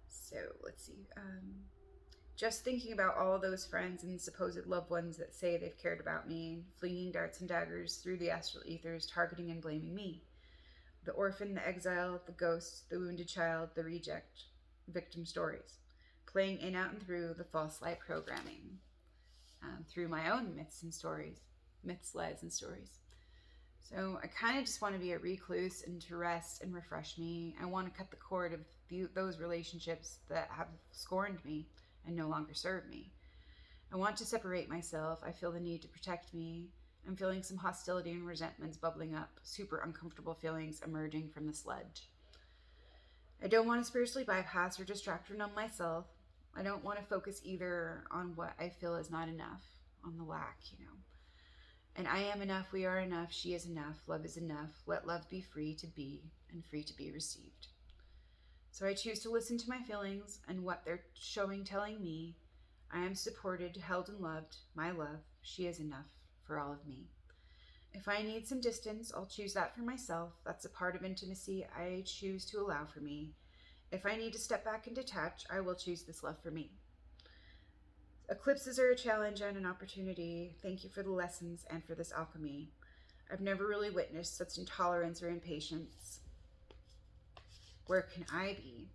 so let's see. Just thinking about all those friends and supposed loved ones that say they've cared about me, flinging darts and daggers through the astral ethers, targeting and blaming me. The orphan, the exile, the ghost, the wounded child, the reject, victim stories. Playing in, out, and through the false light programming, through my own myths, lies, and stories. So I kind of just want to be a recluse and to rest and refresh me. I want to cut the cord of those relationships that have scorned me and no longer serve me. I want to separate myself. I feel the need to protect me. I'm feeling some hostility and resentments bubbling up, super uncomfortable feelings emerging from the sludge. I don't want to spiritually bypass or distract or numb myself. I don't want to focus either on what I feel is not enough, on the lack, you know. And I am enough, we are enough, she is enough, love is enough. Let love be free to be and free to be received. So I choose to listen to my feelings and what they're telling me. I am supported, held, and loved. My love, she is enough for all of me. If I need some distance, I'll choose that for myself. That's a part of intimacy I choose to allow for me. If I need to step back and detach, I will choose this love for me. Eclipses are a challenge and an opportunity. Thank you for the lessons and for this alchemy. I've never really witnessed such intolerance or impatience. Where can I be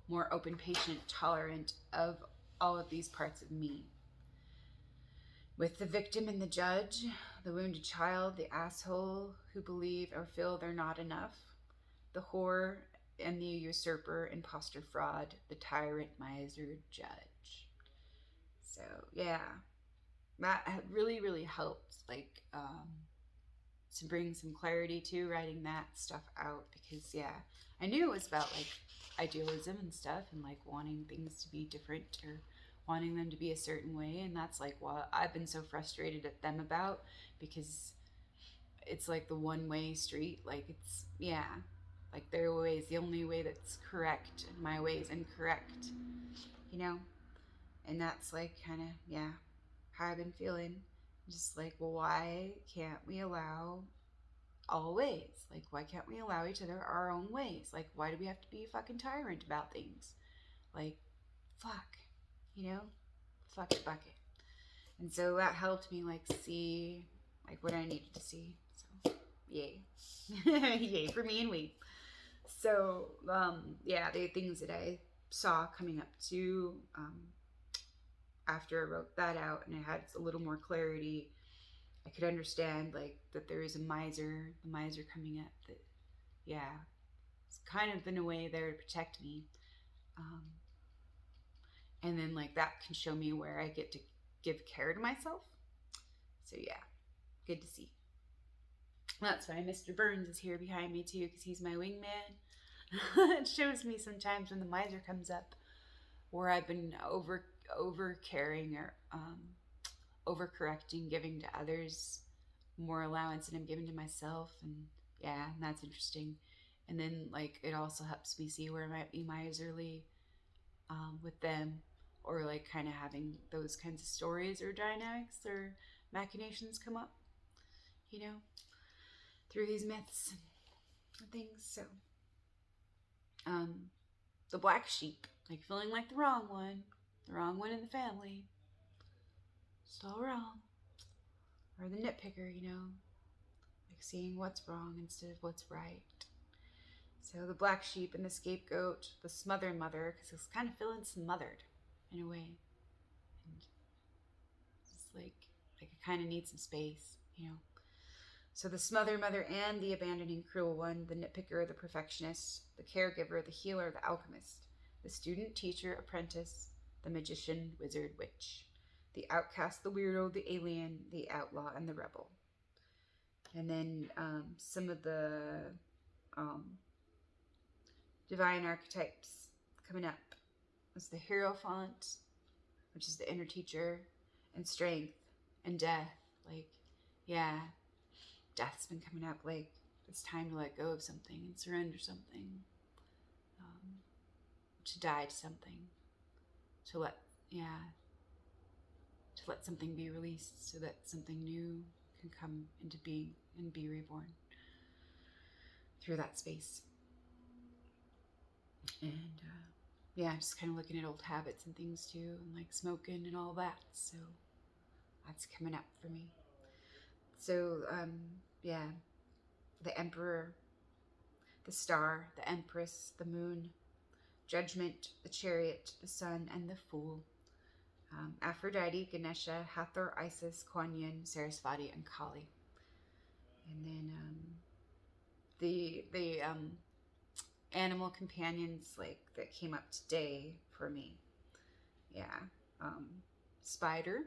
more open, patient, tolerant of all of these parts of me? With the victim and the judge, the wounded child, the asshole who believe or feel they're not enough, the whore and the usurper, imposter, fraud, the tyrant, miser, judge. So, yeah. that had really helped, like, to bring some clarity to writing that stuff out, because yeah, I knew it was about like idealism and stuff, and like wanting things to be different or wanting them to be a certain way, and that's like what I've been so frustrated at them about, because it's like the one way street. Like, it's, yeah, like their way is the only way that's correct, and my way is incorrect, you know? And that's like kind of, yeah, how I've been feeling. Just like, well, why can't we allow all ways? Like, why can't we allow each other our own ways? Like, why do we have to be a fucking tyrant about things? Like, fuck, you know? Fuck it, bucket. And so that helped me, like, see, like, what I needed to see. So, yay. Yay for me and we. So, yeah, the things that I saw coming up to, after I wrote that out and I had a little more clarity, I could understand, like, that there is the miser coming up, that, yeah, it's kind of in a way there to protect me. Um, and then, like, that can show me where I get to give care to myself. So, yeah, good to see. That's why Mr. Burns is here behind me, too, because he's my wingman. It shows me sometimes when the miser comes up where I've been over caring, or overcorrecting, giving to others more allowance than I'm giving to myself. And yeah, and that's interesting. And then, like, it also helps me see where I might be miserly, with them, or like kind of having those kinds of stories or dynamics or machinations come up, you know, through these myths and things. So, the black sheep, like feeling like the wrong one in the family, so wrong, or the nitpicker, you know, like seeing what's wrong instead of what's right. So the black sheep and the scapegoat, the smother mother, because I was kind of feeling smothered in a way, and just like I kind of need some space, you know. So the smother mother and the abandoning cruel one, the nitpicker, the perfectionist, the caregiver, the healer, the alchemist, the student, teacher, apprentice, the magician, wizard, witch, the outcast, the weirdo, the alien, the outlaw, and the rebel. And then some of the divine archetypes coming up was the Hierophant, which is the inner teacher, and strength, and death. Like, yeah, death's been coming up. Like, it's time to let go of something and surrender something, to die to something, to let, yeah, to let something be released so that something new can come into being and be reborn through that space. And yeah, just kind of looking at old habits and things too, and like smoking and all that. So that's coming up for me. So yeah, the emperor, the star, the empress, the moon, judgment, the chariot, the sun, and the fool. Aphrodite, Ganesha, Hathor, Isis, Kuan Yin, Sarasvati, and Kali. And then the animal companions, like, that came up today for me. Yeah, spider,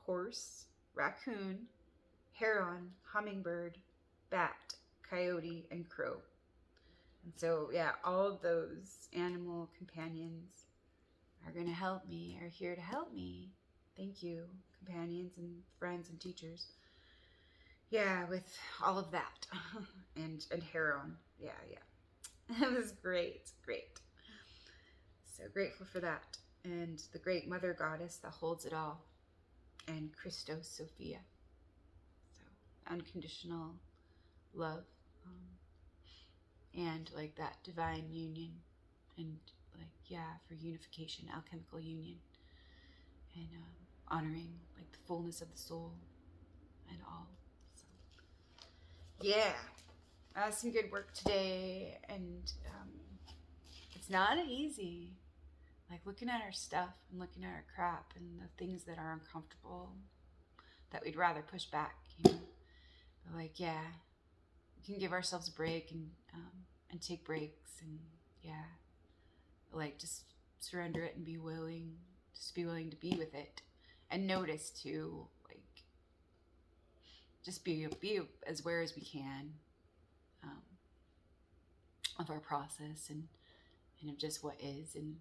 horse, raccoon, heron, hummingbird, bat, coyote, and crow. And so, yeah, all of those animal companions are going to help me, are here to help me. Thank you, companions and friends and teachers. Yeah, with all of that. and Heron. Yeah. It was great. So grateful for that. And the great mother goddess that holds it all. And Christos Sophia. So unconditional love. And like that divine union. And like, yeah, for unification, alchemical union. And honoring like the fullness of the soul and all. So yeah, some good work today. And it's not easy, like looking at our stuff and looking at our crap and the things that are uncomfortable that we'd rather push back, you know. But like, yeah, we can give ourselves a break and take breaks, and yeah, like just surrender it and be willing, just be willing to be with it and notice too, like, just be as aware as we can, um, of our process, and of just what is and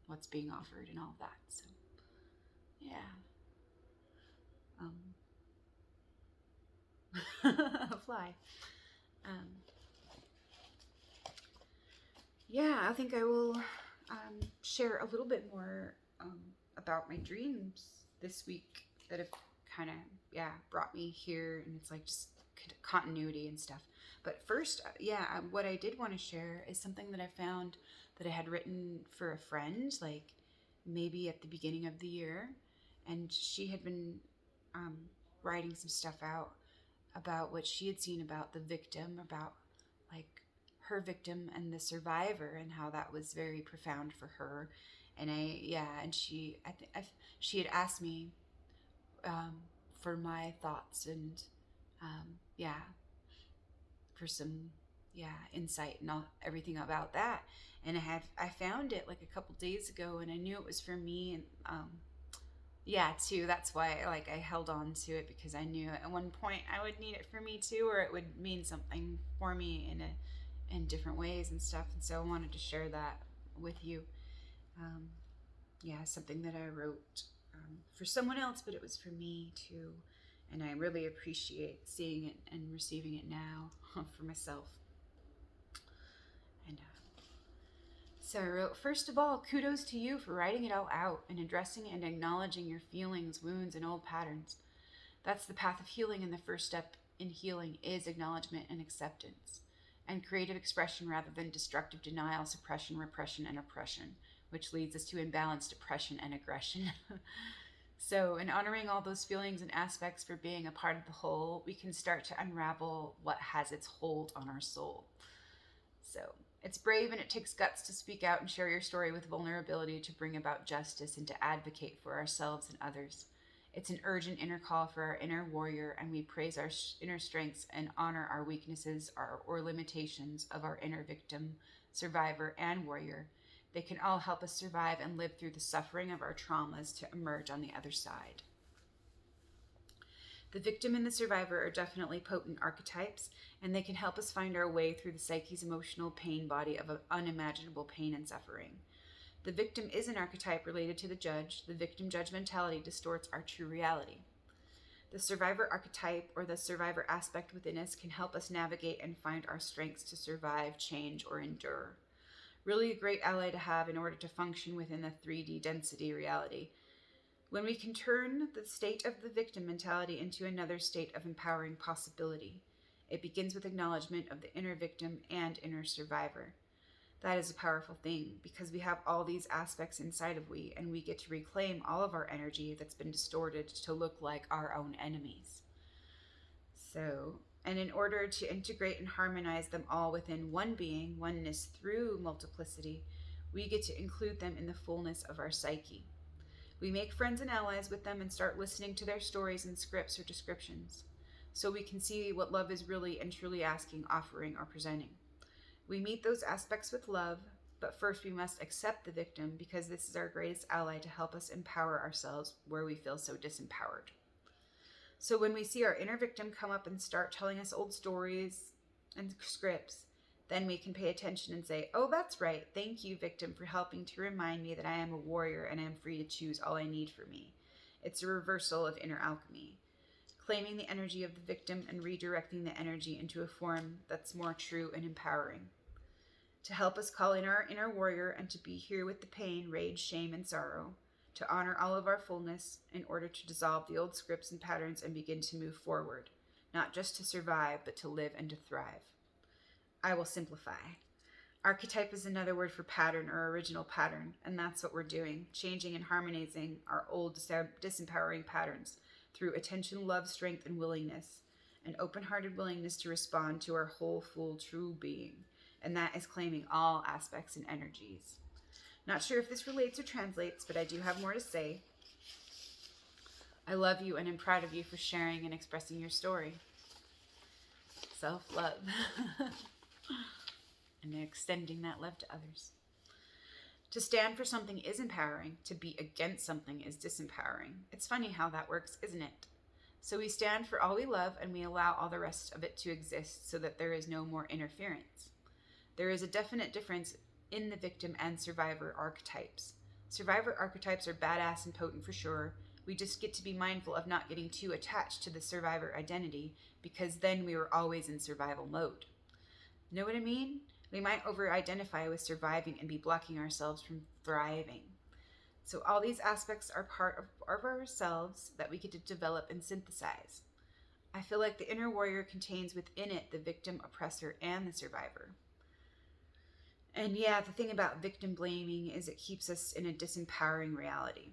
what's being offered and all of that. So yeah. A fly. Um, yeah, I think I will share a little bit more about my dreams this week that have kind of, brought me here. And it's like just continuity and stuff. But first, what I did want to share is something that I found that I had written for a friend, like maybe at the beginning of the year. And she had been writing some stuff out about what she had seen about the victim, about like her victim and the survivor, and how that was very profound for her. And she had asked me for my thoughts and for some insight and everything about that. And I found it like a couple days ago, and I knew it was for me. And too, that's why I held on to it, because I knew at one point I would need it for me too, or it would mean something for me in different ways and stuff. And so I wanted to share that with you. Something that I wrote for someone else, but it was for me too. And I really appreciate seeing it and receiving it now for myself. And so I wrote, first of all, kudos to you for writing it all out and addressing and acknowledging your feelings, wounds, and old patterns. That's the path of healing, and the first step in healing is acknowledgement and acceptance, and creative expression rather than destructive denial, suppression, repression, and oppression, which leads us to imbalance, depression, and aggression. So in honoring all those feelings and aspects for being a part of the whole, we can start to unravel what has its hold on our soul. So it's brave and it takes guts to speak out and share your story with vulnerability to bring about justice and to advocate for ourselves and others. It's an urgent inner call for our inner warrior, and we praise our inner strengths and honor our weaknesses or limitations of our inner victim, survivor, and warrior. They can all help us survive and live through the suffering of our traumas to emerge on the other side. The victim and the survivor are definitely potent archetypes, and they can help us find our way through the psyche's emotional pain body of unimaginable pain and suffering. The victim is an archetype related to the judge. The victim judgmentality distorts our true reality. The survivor archetype, or the survivor aspect within us, can help us navigate and find our strengths to survive, change, or endure. Really a great ally to have in order to function within the 3D density reality. When we can turn the state of the victim mentality into another state of empowering possibility, it begins with acknowledgement of the inner victim and inner survivor. That is a powerful thing, because we have all these aspects inside of we, and we get to reclaim all of our energy that's been distorted to look like our own enemies. So, and in order to integrate and harmonize them all within one being, oneness through multiplicity, we get to include them in the fullness of our psyche. We make friends and allies with them and start listening to their stories and scripts or descriptions, so we can see what love is really and truly asking, offering, or presenting. We meet those aspects with love, but first we must accept the victim, because this is our greatest ally to help us empower ourselves where we feel so disempowered. So when we see our inner victim come up and start telling us old stories and scripts, then we can pay attention and say, oh, that's right. Thank you, victim, for helping to remind me that I am a warrior and I am free to choose all I need for me. It's a reversal of inner alchemy, claiming the energy of the victim and redirecting the energy into a form that's more true and empowering. To help us call in our inner warrior and to be here with the pain, rage, shame, and sorrow, to honor all of our fullness in order to dissolve the old scripts and patterns and begin to move forward, not just to survive, but to live and to thrive. I will simplify. Archetype is another word for pattern or original pattern, and that's what we're doing, changing and harmonizing our old disempowering patterns through attention, love, strength, and willingness, an open-hearted willingness to respond to our whole, full, true being, and that is claiming all aspects and energies. Not sure if this relates or translates, but I do have more to say. I love you and am proud of you for sharing and expressing your story. Self-love. And extending that love to others. To stand for something is empowering. To be against something is disempowering. It's funny how that works, isn't it? So we stand for all we love and we allow all the rest of it to exist so that there is no more interference. There is a definite difference in the victim and survivor archetypes. Survivor archetypes are badass and potent for sure. We just get to be mindful of not getting too attached to the survivor identity because then we were always in survival mode. Know what I mean? We might over-identify with surviving and be blocking ourselves from thriving. So all these aspects are part of ourselves that we get to develop and synthesize. I feel like the inner warrior contains within it the victim, oppressor, and the survivor. And yeah, the thing about victim blaming is it keeps us in a disempowering reality.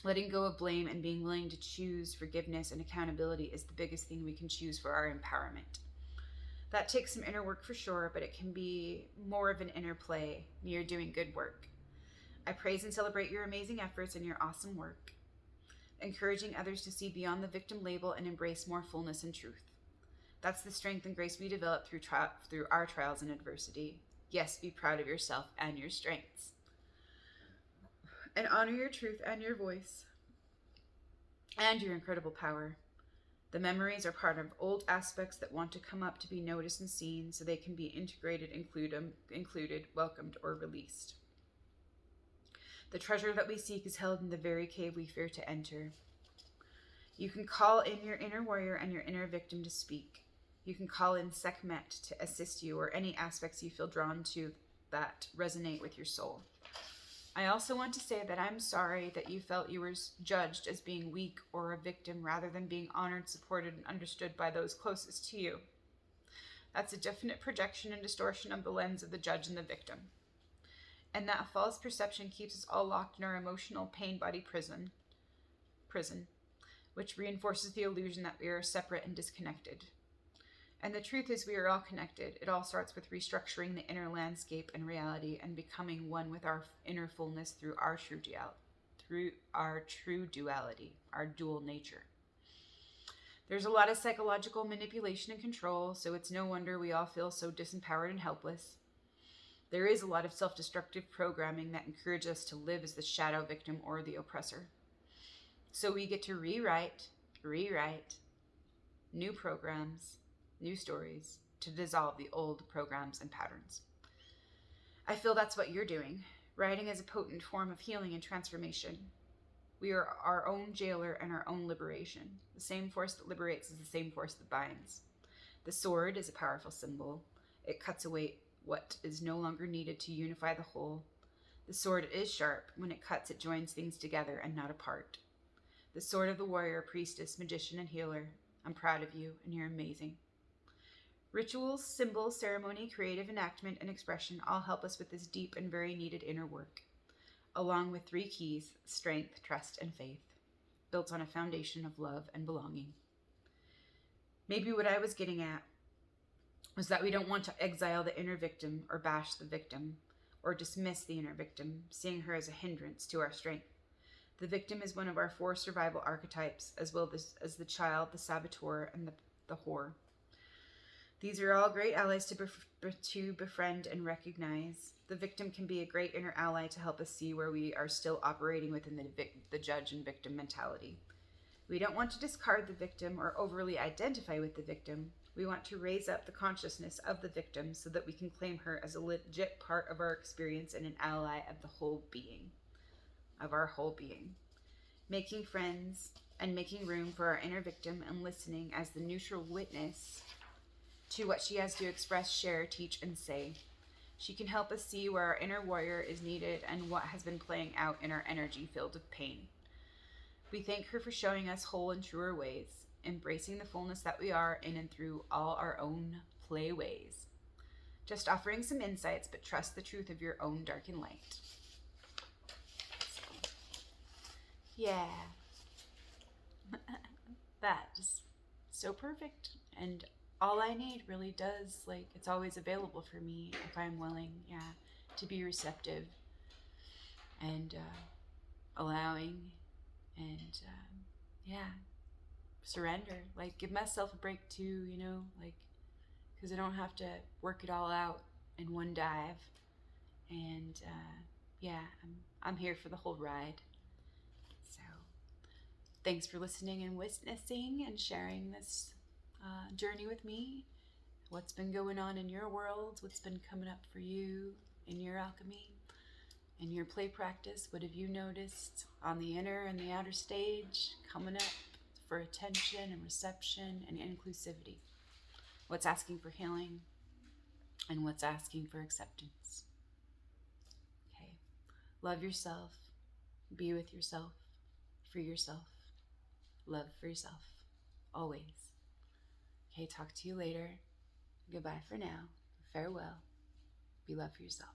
Letting go of blame and being willing to choose forgiveness and accountability is the biggest thing we can choose for our empowerment. That takes some inner work for sure, but it can be more of an inner play. You're doing good work. I praise and celebrate your amazing efforts and your awesome work, encouraging others to see beyond the victim label and embrace more fullness and truth. That's the strength and grace we develop through our trials and adversity. Yes, be proud of yourself and your strengths. And honor your truth and your voice and your incredible power. The memories are part of old aspects that want to come up to be noticed and seen so they can be integrated, included, welcomed, or released. The treasure that we seek is held in the very cave we fear to enter. You can call in your inner warrior and your inner victim to speak. You can call in Sekhmet to assist you or any aspects you feel drawn to that resonate with your soul. I also want to say that I'm sorry that you felt you were judged as being weak or a victim rather than being honored, supported, and understood by those closest to you. That's a definite projection and distortion of the lens of the judge and the victim. And that false perception keeps us all locked in our emotional pain body prison, which reinforces the illusion that we are separate and disconnected. And the truth is we are all connected. It all starts with restructuring the inner landscape and reality and becoming one with our inner fullness through our true duality, our dual nature. There's a lot of psychological manipulation and control, so it's no wonder we all feel so disempowered and helpless. There is a lot of self-destructive programming that encourages us to live as the shadow victim or the oppressor. So we get to rewrite, new programs, new stories to dissolve the old programs and patterns. I feel that's what you're doing. Writing is a potent form of healing and transformation. We are our own jailer and our own liberation. The same force that liberates is the same force that binds. The sword is a powerful symbol. It cuts away what is no longer needed to unify the whole. The sword is sharp. When it cuts, it joins things together and not apart. The sword of the warrior, priestess, magician, and healer. I'm proud of you, and you're amazing. Rituals, symbols, ceremony, creative enactment, and expression all help us with this deep and very needed inner work, along with 3 keys: strength, trust, and faith, built on a foundation of love and belonging. Maybe what I was getting at was that we don't want to exile the inner victim or bash the victim or dismiss the inner victim, seeing her as a hindrance to our strength. The victim is one of our 4 survival archetypes, as well as the child, the saboteur, and the whore. These are all great allies to befriend and recognize. The victim can be a great inner ally to help us see where we are still operating within the judge and victim mentality. We don't want to discard the victim or overly identify with the victim. We want to raise up the consciousness of the victim so that we can claim her as a legit part of our experience and an ally of the whole being, of our whole being. Making friends and making room for our inner victim and listening as the neutral witness to what she has to express, share, teach, and say. She can help us see where our inner warrior is needed and what has been playing out in our energy filled with pain. We thank her for showing us whole and truer ways, embracing the fullness that we are in and through all our own play ways. Just offering some insights, but trust the truth of your own dark and light. So, yeah. That is so perfect. And all I need really does, it's always available for me if I'm willing, to be receptive and allowing and, surrender. Give myself a break too, because I don't have to work it all out in one dive. And Yeah, I'm here for the whole ride. So thanks for listening and witnessing and sharing this journey with me. What's been going on in your world? What's been coming up for you in your alchemy? In your play practice, what have you noticed on the inner and the outer stage coming up for attention and reception and inclusivity? What's asking for healing and what's asking for acceptance? Okay. Love yourself, be with yourself, free yourself, love for yourself, always. Okay, talk to you later. Goodbye for now. Farewell. Be love for yourself.